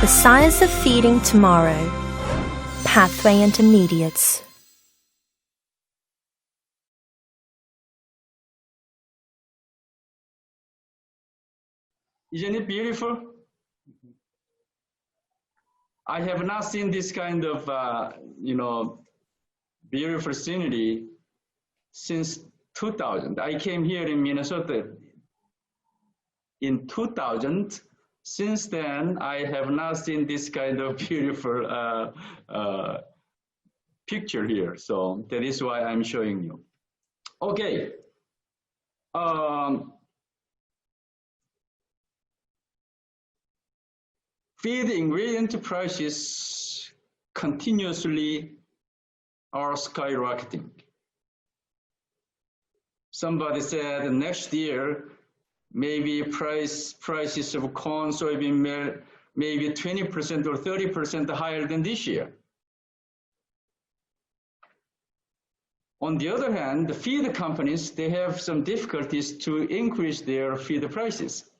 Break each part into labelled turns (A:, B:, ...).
A: The Science of Feeding Tomorrow. Pathway Intermediates.
B: Isn't it beautiful? I have not seen this kind of, beautiful scenery since 2000. I came here in Minnesota in 2000. Since then, I have not seen this kind of beautiful picture here. So that is why I'm showing you. Okay. Feed ingredient prices continuously are skyrocketing. Somebody said next year, maybe prices of corn, soybean meal, maybe 20% or 30% higher than this year. On the other hand, the feed companies, they have some difficulties to increase their feed prices.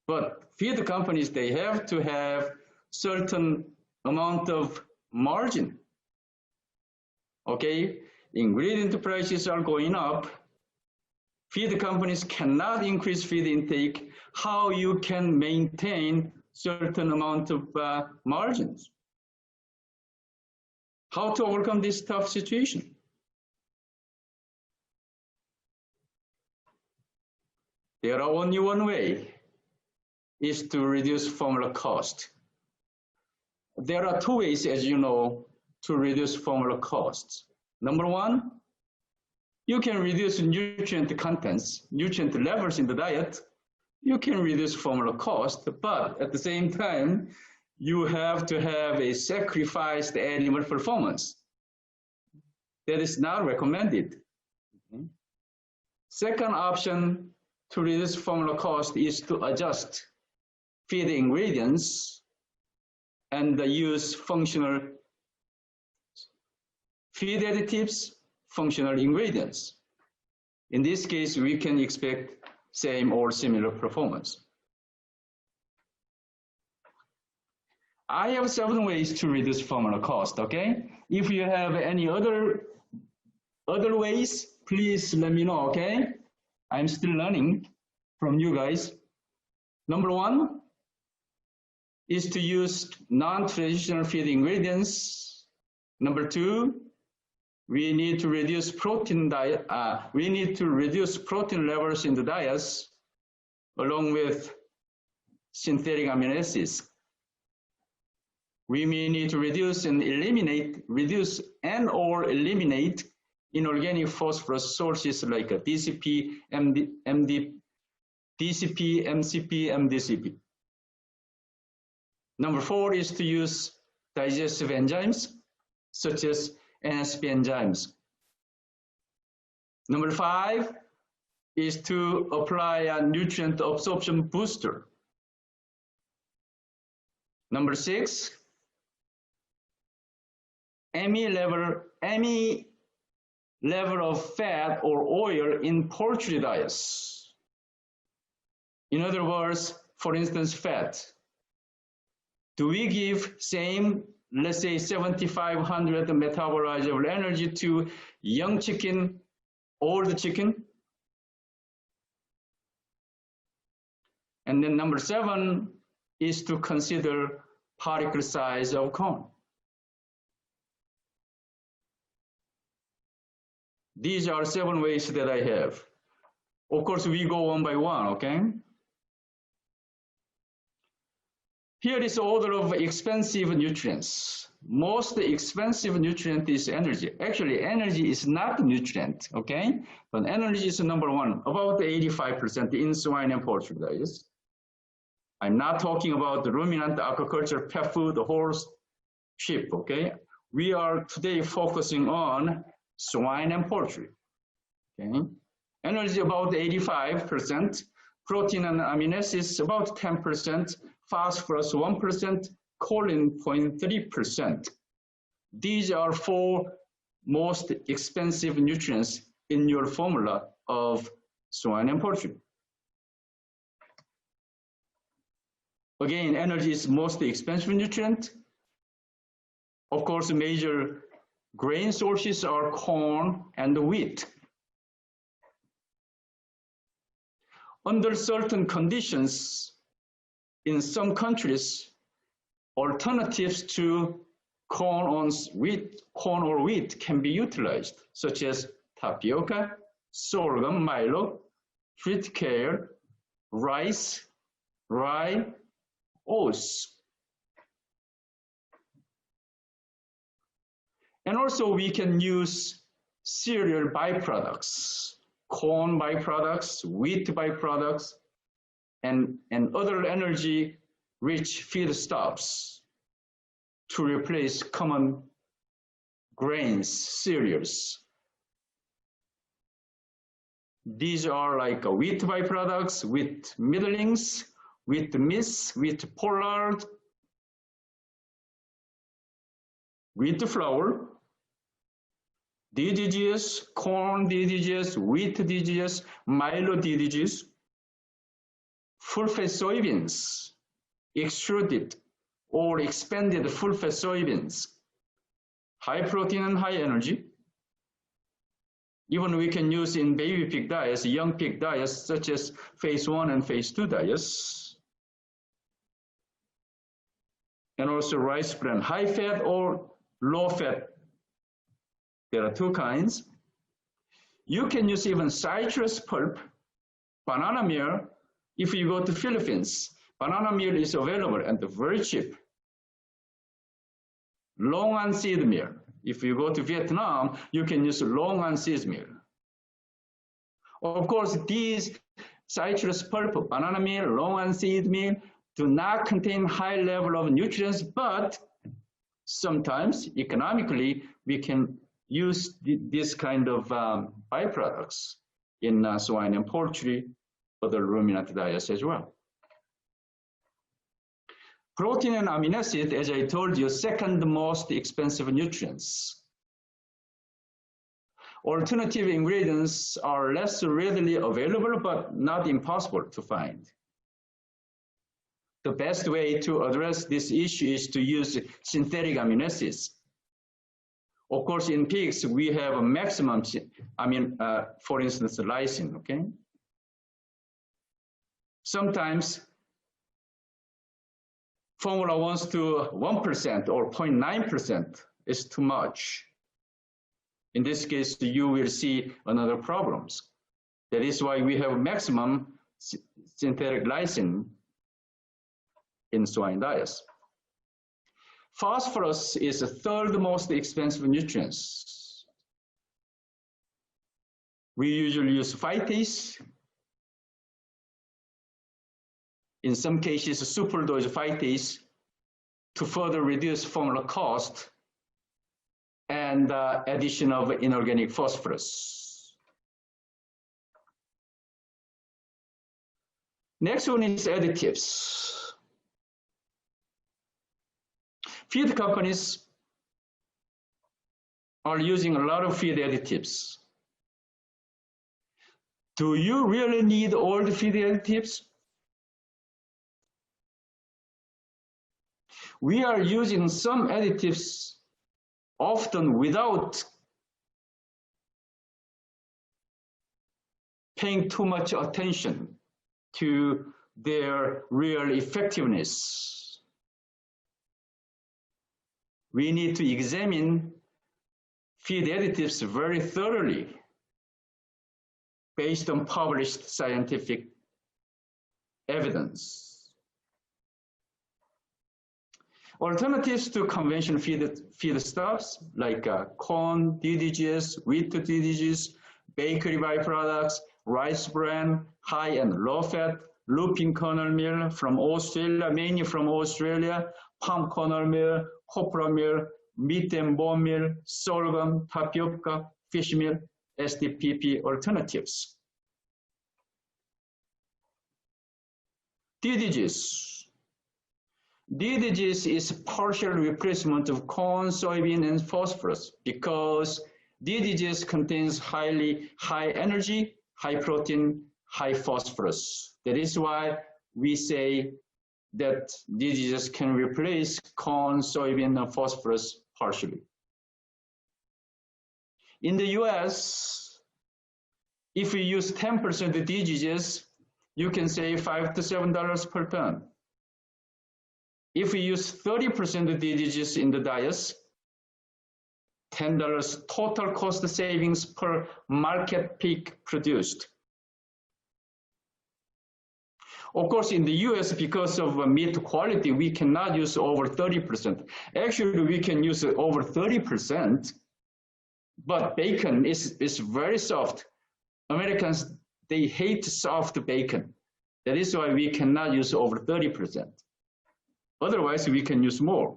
B: But feed companies, they have to have certain amount of margin. Okay, ingredient prices are going up. Feed companies cannot increase feed intake. How you can maintain certain amount of margins? How to overcome this tough situation? There are only one way, is to reduce formula cost. There are two ways, as you know, to reduce formula costs. Number one, you can reduce nutrient contents, nutrient levels in the diet. You can reduce formula cost, but at the same time, you have to have a sacrificed animal performance. That is not recommended. Second option to reduce formula cost is to adjust feed ingredients and use functional feed additives, functional ingredients. In this case, we can expect same or similar performance. I have 7 ways to reduce formula cost, okay? If you have any other ways, please let me know, okay? I'm still learning from you guys. Number 1 is to use non-traditional feed ingredients. Number 2, we need to reduce protein levels in the diets along with synthetic amino acids. We may need to reduce and eliminate inorganic phosphorus sources like DCP, DCP, MCP, MDCP. Number 4 is to use digestive enzymes such as NSP enzymes. Number 5 is to apply a nutrient absorption booster. Number 6, any level of fat or oil in poultry diets. In other words, for instance, fat. Do we give same, let's say 7,500 metabolizable energy to young chicken, old chicken? And then number 7 is to consider particle size of corn. These are 7 ways that I have. Of course, we go one by one, okay? Here is order of expensive nutrients. Most expensive nutrient is energy. Actually, energy is not a nutrient, okay? But energy is number 1, about 85% in swine and poultry diets. I'm not talking about the ruminant aquaculture, pet food, horse, sheep, okay? We are today focusing on swine and poultry, okay? Energy about 85%, protein and amino acids about 10%, phosphorus 1%, choline 0.3%. These are 4 most expensive nutrients in your formula of swine and poultry. Again, energy is most expensive nutrient. Of course, major grain sources are corn and wheat. Under certain conditions, in some countries, alternatives to corn or wheat can be utilized, such as tapioca, sorghum, milo, Kcal, rice, rye, oats. And also we can use cereal byproducts, corn byproducts, wheat byproducts, and other energy-rich feedstuffs to replace common grains, cereals. These are like wheat byproducts, wheat middlings, wheat mist, wheat pollard, wheat flour, DDGS, corn DDGS, wheat DDGS, milo DDGS, full-fat soybeans, extruded or expanded full-fat soybeans, high protein and high energy. Even we can use in baby pig diets, young pig diets, such as phase 1 and phase 2 diets. And also rice bran, high fat or low fat. There are two kinds. You can use even citrus pulp, banana meal. If you go to Philippines, banana meal is available and very cheap. Longan seed meal. If you go to Vietnam, you can use longan seed meal. Of course, these citrus pulp, banana meal, longan seed meal do not contain high level of nutrients, but sometimes economically we can use this kind of byproducts in swine and poultry, other ruminant diets as well. Protein and amino acid, as I told you, second most expensive nutrients. Alternative ingredients are less readily available, but not impossible to find. The best way to address this issue is to use synthetic amino acids. Of course, in pigs, we have a maximum, for instance, lysine, okay? Sometimes formula 1 to 1% or 0.9% is too much. In this case, you will see another problems. That is why we have maximum synthetic lysine in swine diets. Phosphorus is the third most expensive nutrient. We usually use phytase. In some cases, superdose phytase to further reduce formula cost and addition of inorganic phosphorus. Next one is additives. Feed companies are using a lot of feed additives. Do you really need all the feed additives? We are using some additives often without paying too much attention to their real effectiveness. We need to examine feed additives very thoroughly based on published scientific evidence. Alternatives to conventional feedstuffs like corn DDGS, wheat DDGS, bakery byproducts, rice bran, high and low fat, lupin kernel meal from Australia, mainly from Australia, palm kernel meal, copra meal, meat and bone meal, sorghum, tapioca, fish meal, SDPP alternatives. DDGS. DDGS is partial replacement of corn, soybean, and phosphorus because DDGS contains high energy, high protein, high phosphorus. That is why we say that DDGS can replace corn, soybean, and phosphorus partially. In the US, if you use 10% of DDGS, you can save $5 to $7 per ton. If you use 30% of DDGS in the diets, $10 total cost savings per market peak produced. Of course, in the US, because of meat quality, we cannot use over 30%. Actually, we can use over 30%, but bacon is very soft. Americans, they hate soft bacon. That is why we cannot use over 30%. Otherwise, we can use more.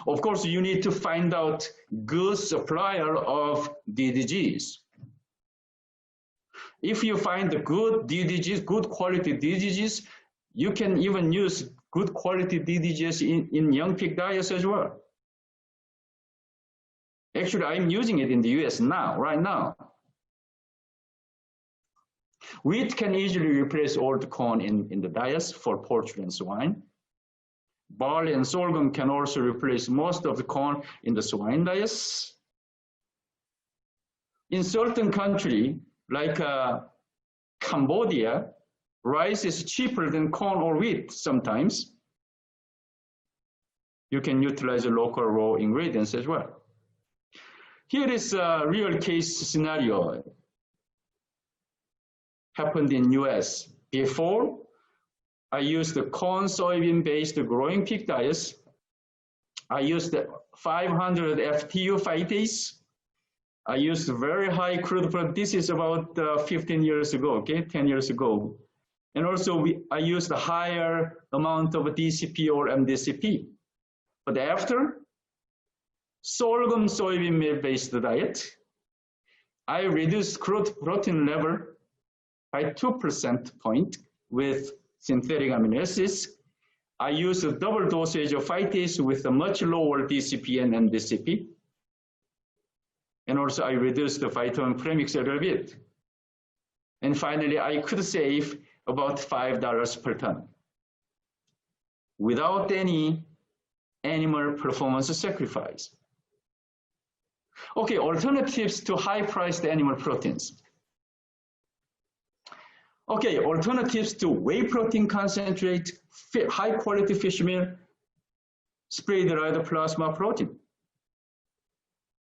B: Of course, you need to find out good supplier of DDGs. If you find the good DDGs, good quality DDGs, you can even use good quality DDGs in young pig diets as well. Actually, I'm using it in the US now, right now. Wheat can easily replace old corn in the diets for poultry and swine. Barley and sorghum can also replace most of the corn in the swine diets. In certain countries, like Cambodia, rice is cheaper than corn or wheat sometimes. You can utilize the local raw ingredients as well. Here is a real case scenario. Happened in US. Before, I used the corn soybean-based growing pig diets. I used 500 FTU phytase. I used very high crude, but this is about 15 years ago, okay, 10 years ago. And also I used a higher amount of DCP or MDCP. But after sorghum soybean meal-based diet, I reduced crude protein level by 2% point with synthetic amino acids. I used a double dosage of phytase with a much lower DCP and MDCP. And also I reduced the vitamin premix a little bit. And finally, I could save about $5 per ton without any animal performance sacrifice. Okay, alternatives to high-priced animal proteins. Okay, alternatives to whey protein concentrate, high-quality fish meal, spray-dried plasma protein.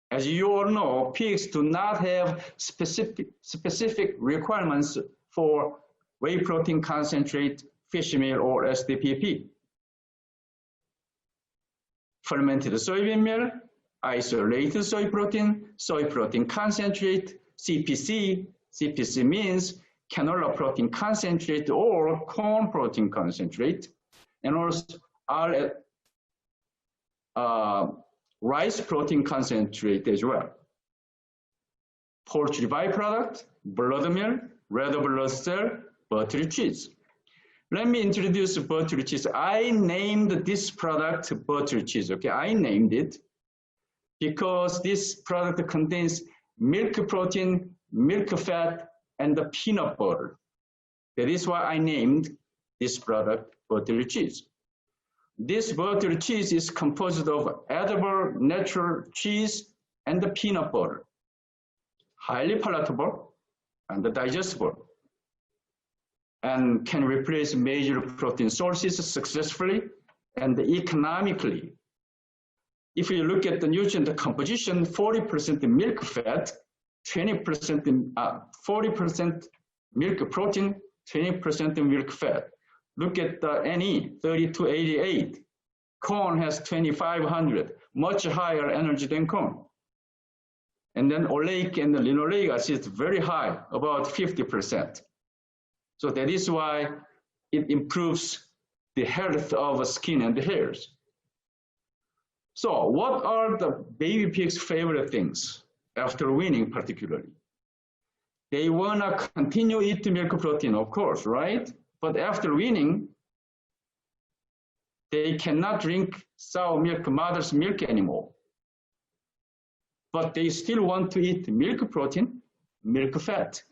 B: As you all know, pigs do not have specific requirements for whey protein concentrate, fish meal, or SDPP. Fermented soybean meal, isolated soy protein concentrate, CPC. CPC means canola protein concentrate or corn protein concentrate, and also rice protein concentrate as well. Poultry byproduct, blood meal, red blood cell, buttery cheese. Let me introduce buttery cheese. I named this product buttery cheese, okay? I named it because this product contains milk protein, milk fat, and the peanut butter. That is why I named this product buttery cheese. This buttery cheese is composed of edible natural cheese and the peanut butter, highly palatable and digestible, and can replace major protein sources successfully and economically. If you look at the nutrient composition, 40% milk fat, 40% milk protein, 20% milk fat. Look at the NE, 3288. Corn has 2500, much higher energy than corn. And then oleic and the linoleic acid is very high, about 50%. So that is why it improves the health of the skin and the hairs. So what are the baby pigs' favorite things after weaning particularly? They wanna continue eating milk protein, of course, right? But after weaning, they cannot drink sow milk, mother's milk anymore. But they still want to eat milk protein, milk fat.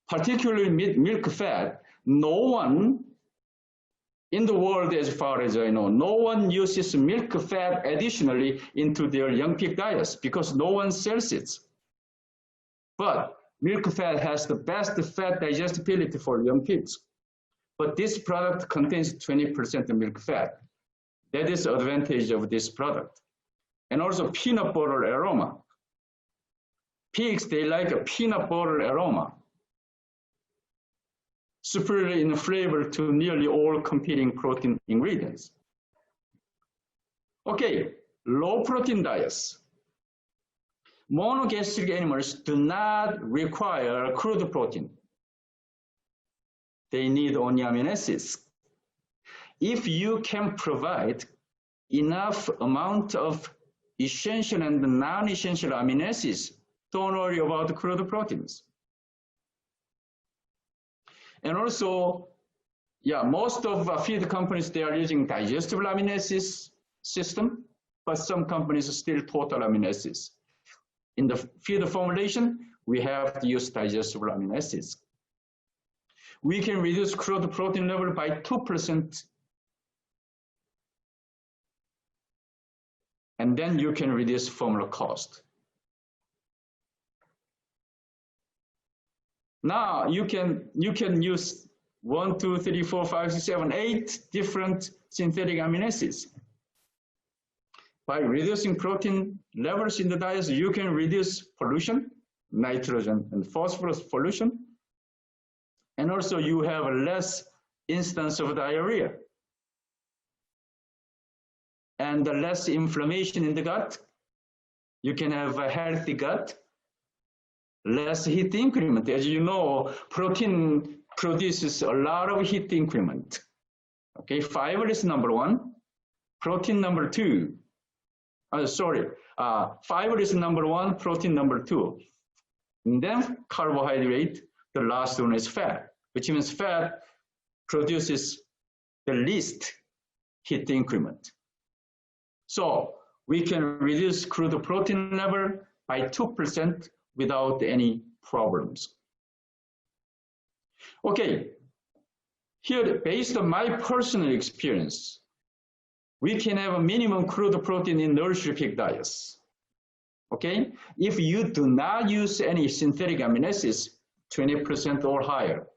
B: Particularly milk fat, no one in the world, as far as I know, no one uses milk fat additionally into their young pig diets because no one sells it. But milk fat has the best fat digestibility for young pigs. But this product contains 20% milk fat. That is the advantage of this product. And also peanut butter aroma. Pigs, they like a peanut butter aroma. Superior in flavor to nearly all competing protein ingredients. Okay, low protein diets. Monogastric animals do not require crude protein. They need only amino acids. If you can provide enough amount of essential and non-essential amino acids, don't worry about crude proteins. And also, yeah, most of feed companies, they are using digestible amino acids system, but some companies are still total amino acids. In the feed formulation, we have to use digestible amino acids. We can reduce crude protein level by 2%. And then you can reduce formula cost. Now you can use 1, 2, 3, 4, 5, 6, 7, 8 different synthetic amino acids. By reducing protein levels in the diet, you can reduce pollution, nitrogen and phosphorus pollution, and also you have less instance of diarrhea and less inflammation in the gut. You can have a healthy gut. Less heat increment. As you know, protein produces a lot of heat increment. Okay, fiber is number one, protein number two. Fiber is number one, protein number two. And then carbohydrate, the last one is fat, which means fat produces the least heat increment. So we can reduce crude protein level by 2%. Without any problems. Okay, here, based on my personal experience, we can have a minimum crude protein in nursery pig diets. Okay, if you do not use any synthetic amino acids, 20% or higher.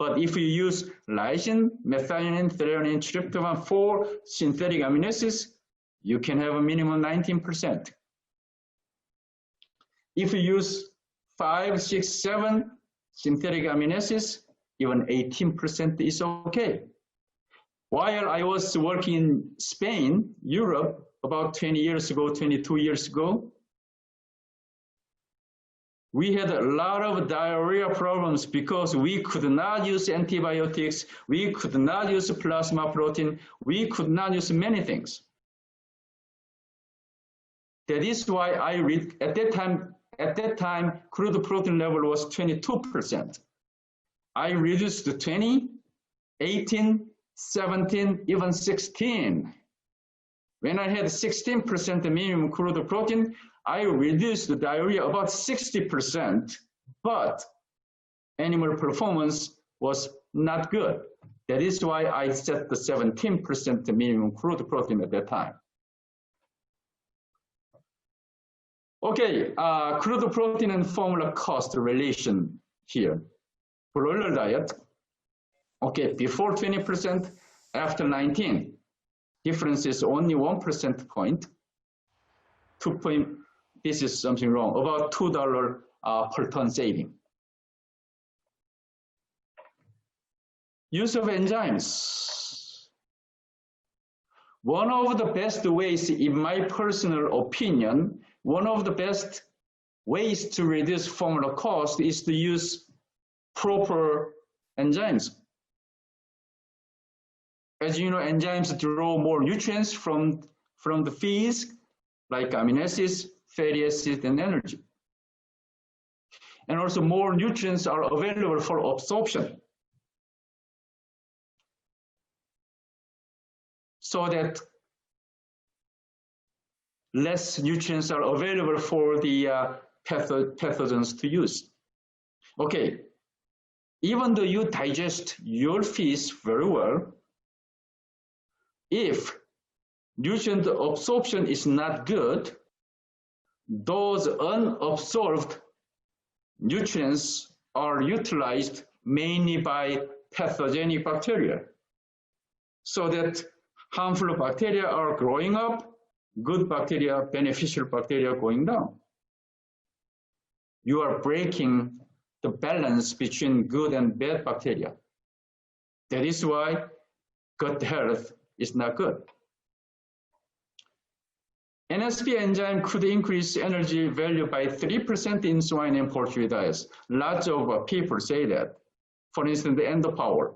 B: But if you use lysine, methionine, threonine, tryptophan, 4 synthetic amino acids, you can have a minimum 19%. If you use 5, 6, 7 synthetic amino acids, even 18% is okay. While I was working in Spain, Europe, about 20 years ago, 22 years ago, we had a lot of diarrhea problems because we could not use antibiotics, we could not use plasma protein, we could not use many things. That is why I read at that time, crude protein level was 22%. I reduced to 20, 18, 17, even 16. When I had 16% minimum crude protein, I reduced the diarrhea about 60%, but animal performance was not good. That is why I set the 17% minimum crude protein at that time. Okay, crude protein and formula cost relation here. Broiler diet, okay, before 20%, after 19. Difference is only 1% point. This is something wrong, about $2 per ton saving. Use of enzymes. One of the best ways, in my personal opinion, one of the best ways to reduce formula cost is to use proper enzymes. As you know, enzymes draw more nutrients from the feeds, like amino acids, fatty acids, and energy. And also more nutrients are available for absorption, so that less nutrients are available for the pathogens to use. Okay, even though you digest your fish very well, if nutrient absorption is not good, those unabsorbed nutrients are utilized mainly by pathogenic bacteria, so that harmful bacteria are growing up, good bacteria, beneficial bacteria going down. You are breaking the balance between good and bad bacteria. That is why gut health is not good. NSP enzyme could increase energy value by 3% in swine and poultry diets. Lots of people say that. For instance, the Endo-power.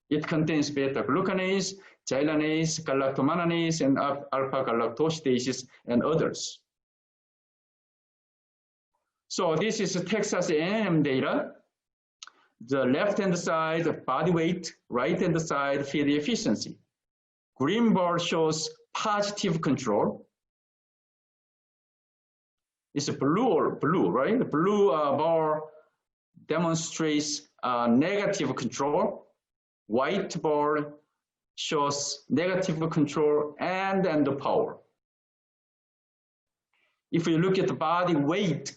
B: It contains beta-glucanase, xylanase, galactomanganase, and alpha-galactosidases, and others. So this is Texas A&M data. The left-hand side, body weight, right-hand side, feed efficiency. Green bar shows positive control. It's a blue, right? The blue bar demonstrates negative control. White bar shows negative control and the power. If you look at the body weight,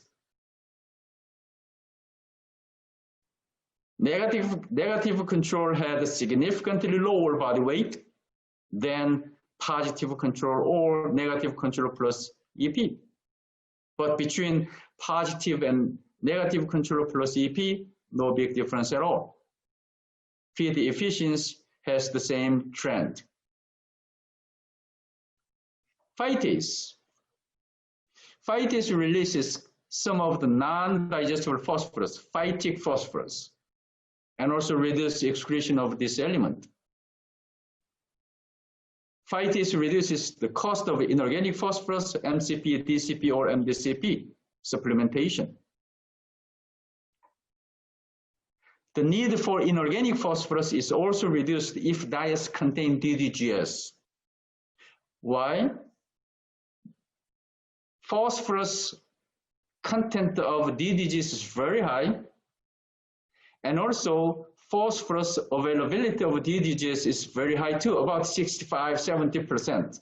B: negative control had a significantly lower body weight than positive control or negative control plus EP. But between positive and negative control plus EP, no big difference at all. Feed efficiency has the same trend. Phytase. Phytase releases some of the non-digestible phosphorus, phytic phosphorus, and also reduces excretion of this element. Phytase reduces the cost of inorganic phosphorus, MCP, DCP, or MDCP supplementation. The need for inorganic phosphorus is also reduced if diets contain DDGS. Why? Phosphorus content of DDGS is very high, and also phosphorus availability of DDGS is very high too, about 65–70%.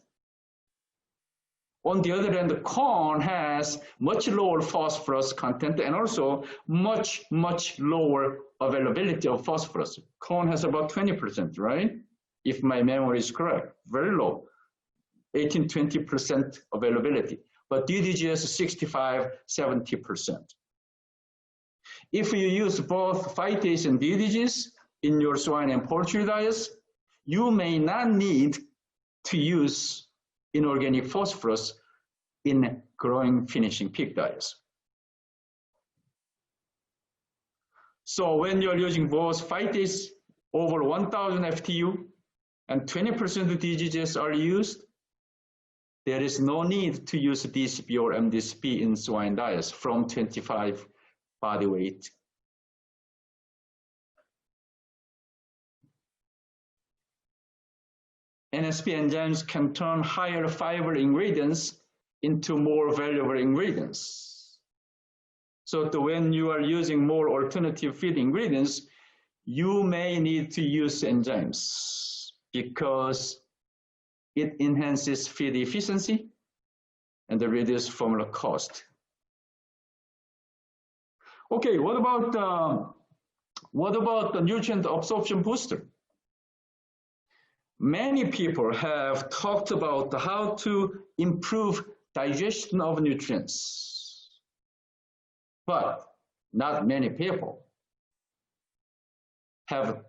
B: On the other hand, the corn has much lower phosphorus content and also much lower availability of phosphorus. Corn has about 20%, right? If my memory is correct, very low, 18–20% availability. But DDGS is 65–70%. If you use both phytase and DDGS in your swine and poultry diets, you may not need to use inorganic phosphorus in growing finishing pig diets. So when you're using both phytase over 1,000 FTU and 20% of DDGS are used, there is no need to use DCP or MDCP in swine diets from 25 body weight. NSP enzymes can turn higher fiber ingredients into more valuable ingredients. So when you are using more alternative feed ingredients, you may need to use enzymes because it enhances feed efficiency and the reduced formula cost. Okay, what about the nutrient absorption booster? Many people have talked about how to improve digestion of nutrients, but not many people have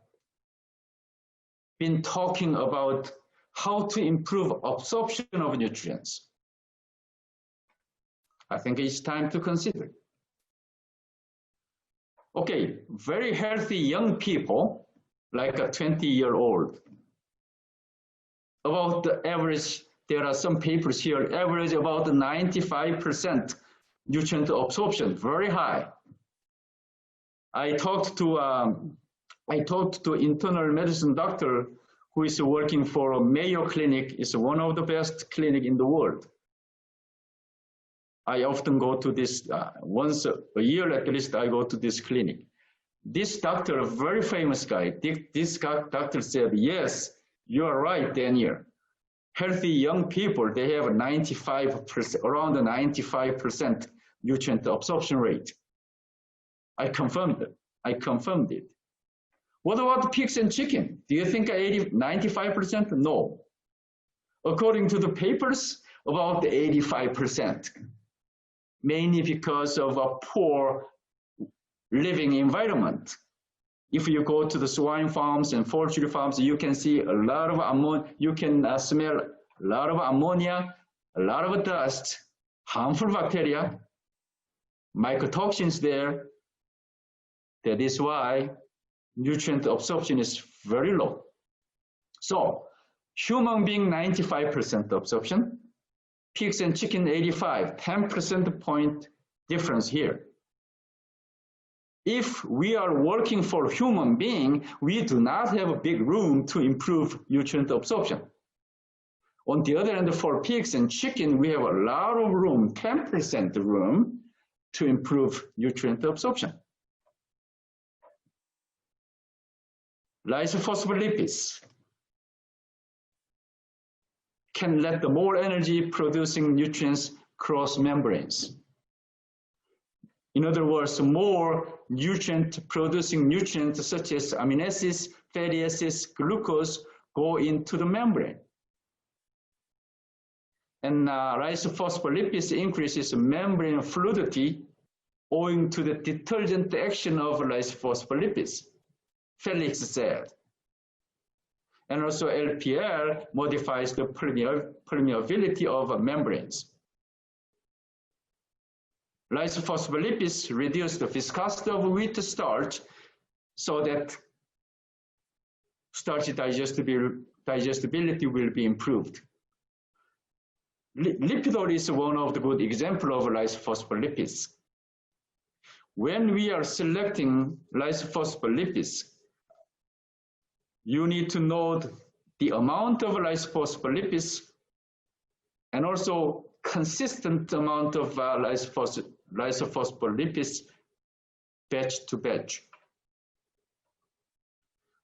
B: been talking about how to improve absorption of nutrients. I think it's time to consider. Okay, very healthy young people, like a 20-year-old, about the average, there are some papers here, average about 95% nutrient absorption, very high. I talked to internal medicine doctor who is working for a Mayo Clinic. It's one of the best clinic in the world. I often go to this, once a year at least I go to this clinic. This doctor, a very famous guy, this doctor said, yes, you are right, Daniel. Healthy young people, they have 95%, around 95% nutrient absorption rate. I confirmed it. What about pigs and chicken? Do you think 95%? No. According to the papers, about 85%, mainly because of a poor living environment. If you go to the swine farms and poultry farms, you can see a lot of ammonia, you can smell a lot of ammonia, a lot of dust, harmful bacteria, mycotoxins there. That is why nutrient absorption is very low. So, human being 95% absorption, pigs and chicken 85, 10% point difference here. If we are working for human being, we do not have a big room to improve nutrient absorption. On the other hand, for pigs and chicken, we have a lot of room, 10% room to improve nutrient absorption. Lysophospholipids can let the more energy producing nutrients cross membranes. In other words, more nutrient producing nutrients such as amino acids, fatty acids, glucose go into the membrane. And lysophospholipids increases membrane fluidity owing to the detergent action of lysophospholipids, Felix said. And also LPL modifies the permeability of membranes. Lysophospholipids reduce the viscosity of wheat starch so that starch digestibility will be improved. LIPIDOL is one of the good examples of lysophospholipids. When we are selecting lysophospholipids, you need to know the amount of lysophospholipids and also consistent amount of lysophospholipids batch to batch.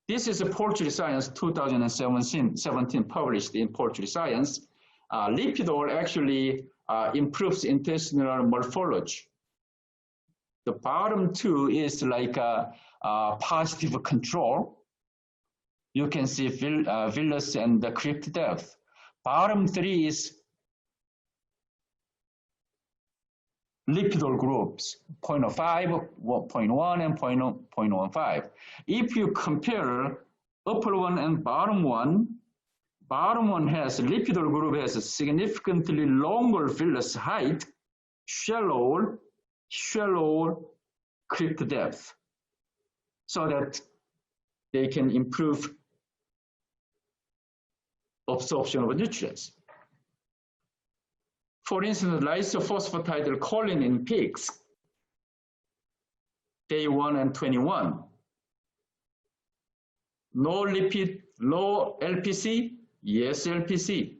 B: This is a Poultry Science 2017 published in Poultry Science. LIPIDOL actually improves intestinal morphology. The bottom two is like a positive control. You can see villus and the crypt depth. Bottom three is LIPIDOL groups, 0.05, 0.1, and 0.15. If you compare upper one and bottom one has LIPIDOL group has a significantly longer villus height, shallower crypt depth, so that they can improve absorption of nutrients. For instance, Lysophosphotidylcholine in pigs, day 1 and 21. No lipid, low LPC, yes LPC.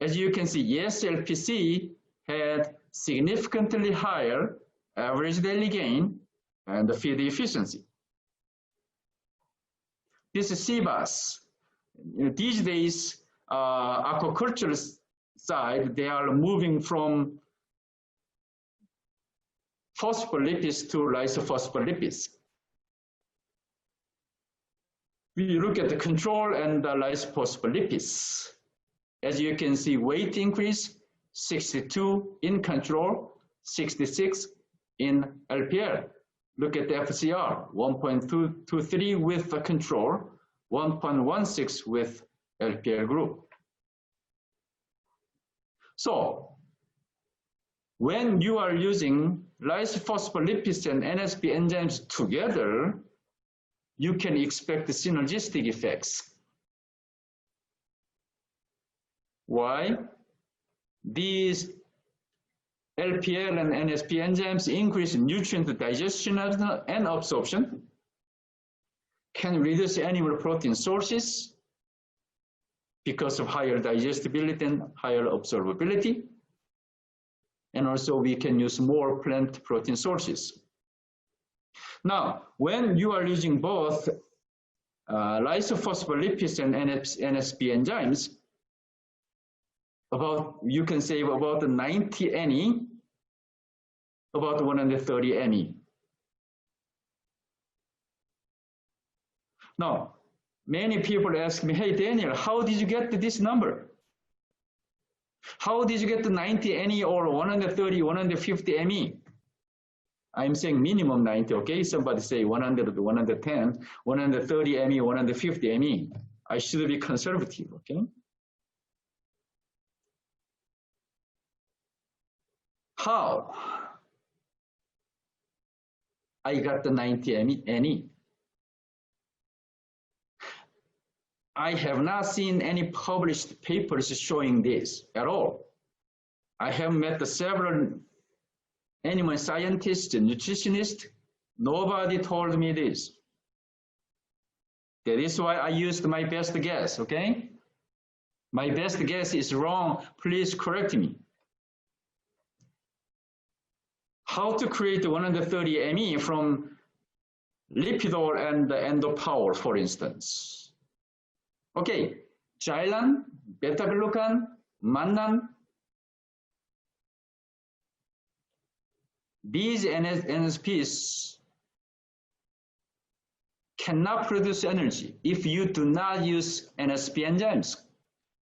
B: As you can see, yes LPC had significantly higher average daily gain and the feed efficiency. This is CBAS. These days, aquaculture side, they are moving from phospholipids to lysophospholipids. We look at the control and the lysophospholipids. As you can see, weight increase, 62 in control, 66 in LPL. Look at the FCR, 1.223 with the control, 1.16 with LPL group. So, when you are using lysophospholipids and NSP enzymes together, you can expect the synergistic effects. Why? These LPL and NSP enzymes increase nutrient digestion and absorption, can reduce animal protein sources because of higher digestibility and higher absorbability. And also we can use more plant protein sources. Now, when you are using both lysophospholipids and NSP enzymes, you can save about 90 Ne, about 130 Ne. Now, many people ask me, hey Daniel, how did you get this number? How did you get the 90 Ne or 130, 150 Me? I'm saying minimum 90, okay? Somebody say 100, 110, 130 Me, 150 Me. I should be conservative, okay? How I got the 90 Ne? I have not seen any published papers showing this at all. I have met several animal scientists and nutritionists. Nobody told me this. That is why I used my best guess, okay? My best guess is wrong. Please correct me. How to create 130 Me from LIPIDOL and the Endo-power, for instance. Okay, xylan, beta-glucan, mannan. These NSPs cannot produce energy if you do not use NSP enzymes.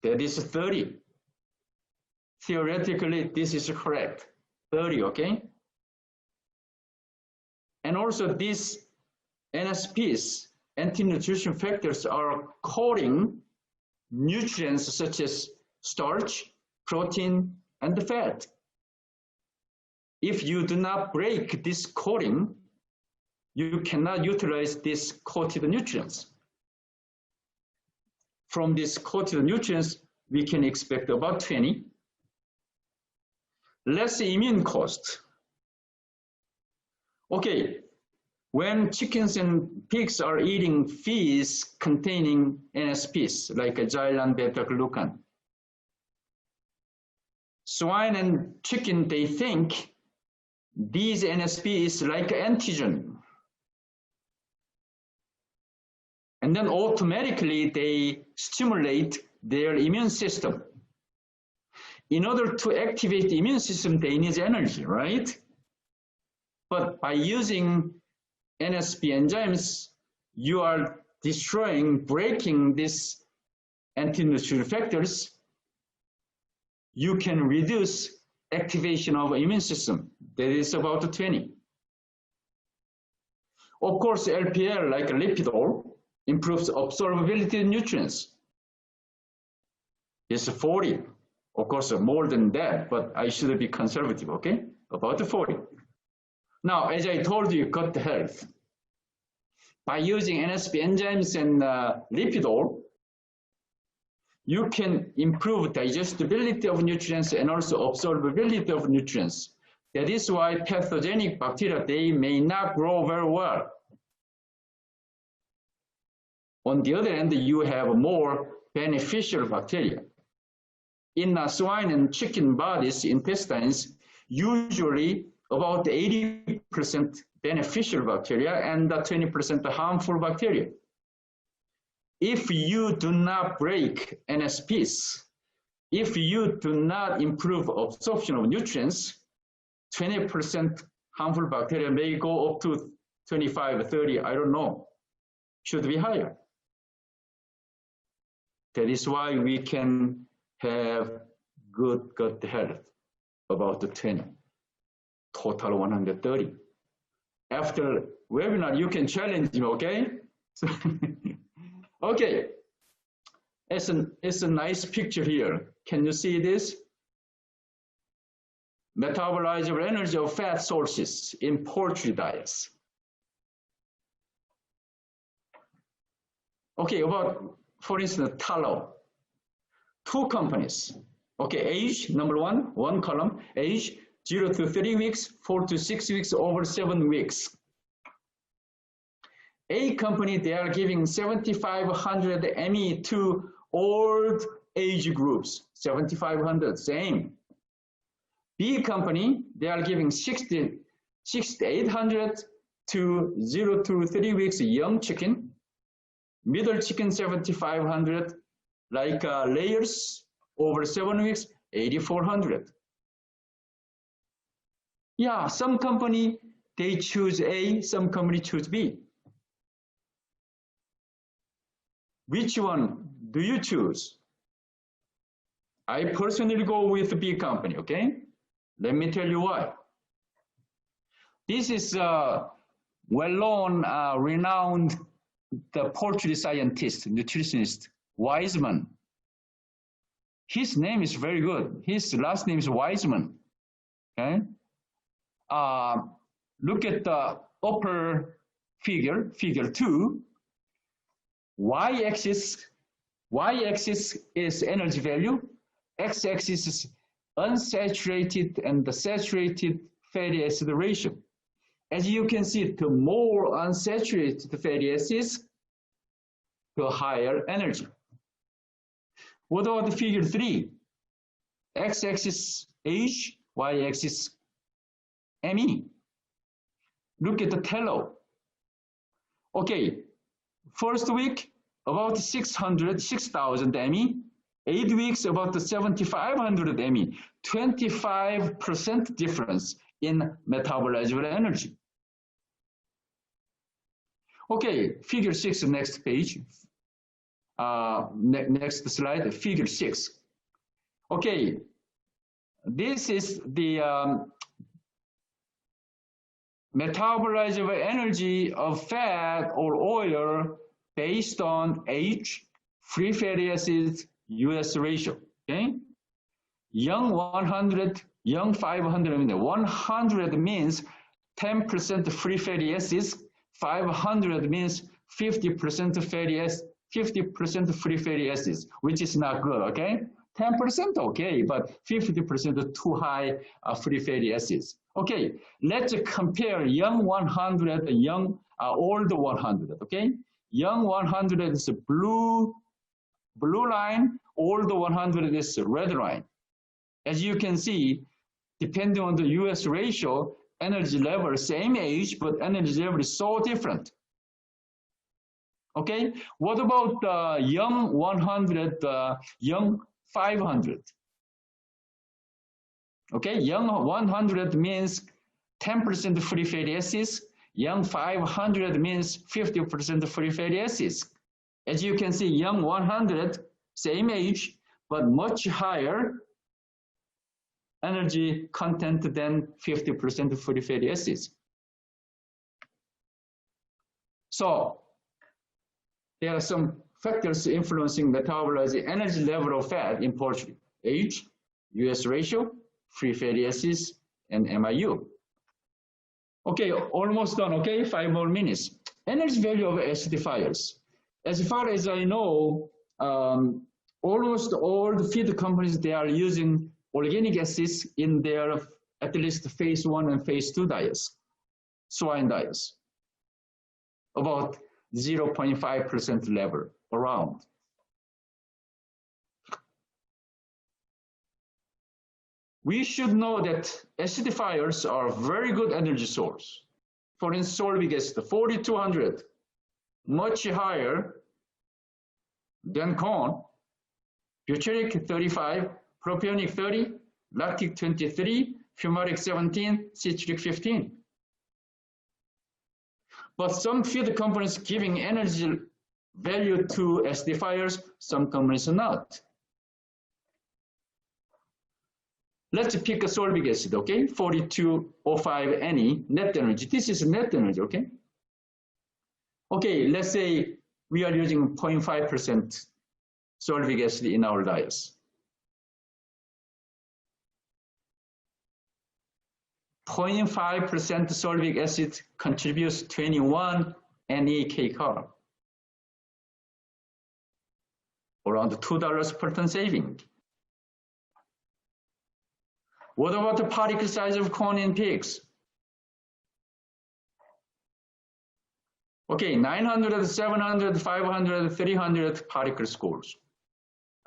B: That is 30. Theoretically, this is correct. 30, okay? And also these NSPs, anti-nutrition factors, are coating nutrients such as starch, protein, and fat. If you do not break this coating, you cannot utilize these coated nutrients. From these coated nutrients, we can expect about 20. Less immune cost. Okay, when chickens and pigs are eating feeds containing NSPs, like xylan, beta-glucan, swine and chicken, they think these NSP is like antigen. And then automatically they stimulate their immune system. In order to activate the immune system, they need energy, right? But by using NSP enzymes, you are destroying, breaking these anti-nutrient factors. You can reduce activation of immune system. That is about 20. Of course, LPL, like LIPIDOL, improves absorbability of nutrients. It's 40. Of course, more than that, but I should be conservative, okay? About 40. Now, as I told you, gut health. By using NSP enzymes and LIPIDOL, you can improve digestibility of nutrients and also absorbability of nutrients. That is why pathogenic bacteria, they may not grow very well. On the other hand, you have more beneficial bacteria. In swine and chicken bodies, intestines, usually about 80% beneficial bacteria and 20% harmful bacteria. If you do not break NSPs, if you do not improve absorption of nutrients, 20% harmful bacteria may go up to 25, 30, I don't know, should be higher. That is why we can have good gut health, about 20, total 130. After webinar, you can challenge me, okay? Okay, it's a nice picture here. Can you see this? Metabolizable energy of fat sources in poultry diets. Okay, about, for instance, tallow. 2 companies. Okay, age, number one column, age 0 to 3 weeks, 4 to 6 weeks, over 7 weeks. A company, they are giving 7,500 ME to old age groups, 7,500, same. B company, they are giving 6,800 to 0 to 3 weeks young chicken, middle chicken 7,500, like layers over 7 weeks 8,400. Yeah, some company they choose A, some company choose B. Which one do you choose? I personally go with the B company, okay? Let me tell you why. This is a well-known, renowned the poultry scientist, nutritionist, Wiseman. His name is very good. His last name is Wiseman, okay? Look at the upper figure, figure 2. Y-axis is energy value. X-axis is unsaturated and the saturated fatty acid ratio. As you can see, the more unsaturated fatty acids, the higher energy. What about the figure 3? X-axis age, Y-axis ME. Look at the tallow. Okay, first week, about 6,000 ME. 8 weeks, about 7,500 ME. 25% difference in metabolizable energy. Okay, figure 6, next page. Next slide, figure 6. Okay, this is the metabolizable energy of fat or oil based on age, free fatty acids, US ratio, okay? Young 100, young 500, 100 means 10% free fatty acids, 500 means 50% fatty acids, 50% free fatty acids, which is not good, okay? 10% okay, but 50% too high free fatty acids. Okay, let's compare young 100 and young old 100, okay? Young 100 is blue line, old 100 is red line. As you can see, depending on the US ratio, energy level, same age, but energy level is so different. Okay, what about young 100, young 500? Okay, young 100 means 10% free fatty acids. Young 500 means 50% free fatty acids. As you can see, young 100, same age, but much higher energy content than 50% free fatty acids. So there are some factors influencing metabolizing energy level of fat in poultry: age, US ratio, free fatty acids, and MIU. Okay, almost done, okay? 5 more minutes. Energy value of acidifiers. As far as I know, almost all the feed companies, they are using organic acids in their at least phase 1 and phase 2 diets, swine diets, about 0.5% level around. We should know that acidifiers are a very good energy source. For instance, sorbic acid, 4,200, much higher than corn. Butyric 35, propionic 30, lactic 23, fumaric 17, citric 15. But some feed companies giving energy value to acidifiers, some companies are not. Let's pick a sorbic acid, okay? 4205 Ne, net energy. This is net energy, okay? Okay, let's say we are using 0.5% sorbic acid in our diets. 0.5% sorbic acid contributes 21 Ne Kcal, around $2 per ton saving. What about the particle size of corn in pigs? Okay, 900, 700, 500, 300 particle scores.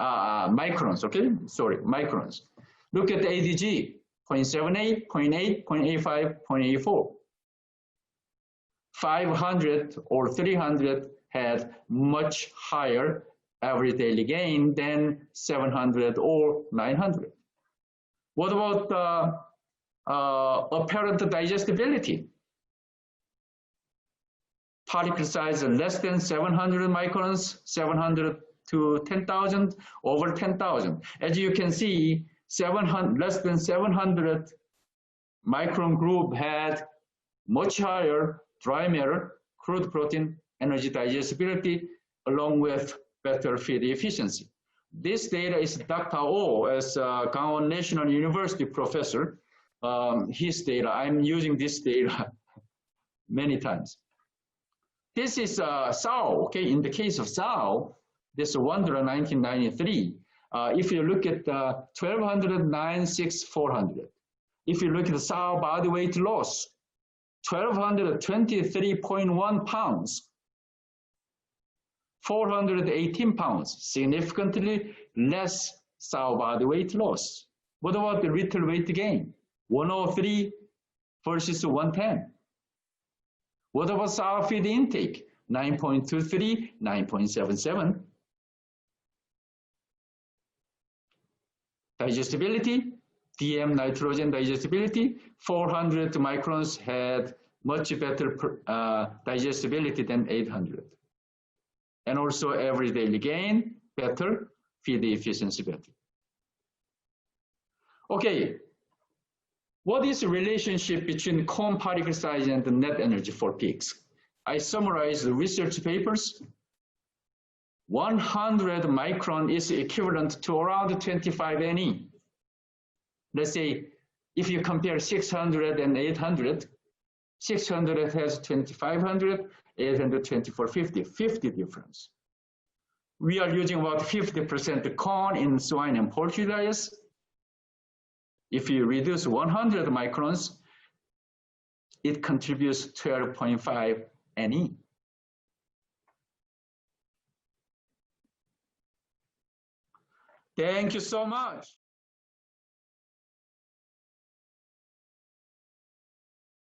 B: Microns, okay? Sorry, microns. Look at the ADG, 0.78, 0.8, 0.85, 0.84. 500 or 300 had much higher average daily gain than 700 or 900. What about apparent digestibility? Particle size less than 700 microns, 700 to 10,000, over 10,000. As you can see, less than 700 micron group had much higher dry matter, crude protein, energy digestibility, along with better feed efficiency. This data is Dr. Oh, as a Gangwon National University professor. His data, I'm using this data many times. This is sow, okay? In the case of sow, this is Wondra 1993. If you look at 1200, 9,600, 400. If you look at the sow body weight loss, 1,223.1 pounds, 418 pounds, significantly less sow body weight loss. What about the little weight gain? 103 versus 110. What about sow feed intake? 9.23, 9.77. Digestibility, DM nitrogen digestibility, 400 microns had much better digestibility than 800. And also average daily gain, better, feed efficiency better. Okay, what is the relationship between corn particle size and the net energy for pigs? I summarized the research papers. 100 micron is equivalent to around 25 NE. Let's say if you compare 600 and 800, 600 has 2,500, 800 2,450, 50 difference. We are using about 50% corn in swine and poultry diets. If you reduce 100 microns, it contributes 12.5 NE. Thank you so much.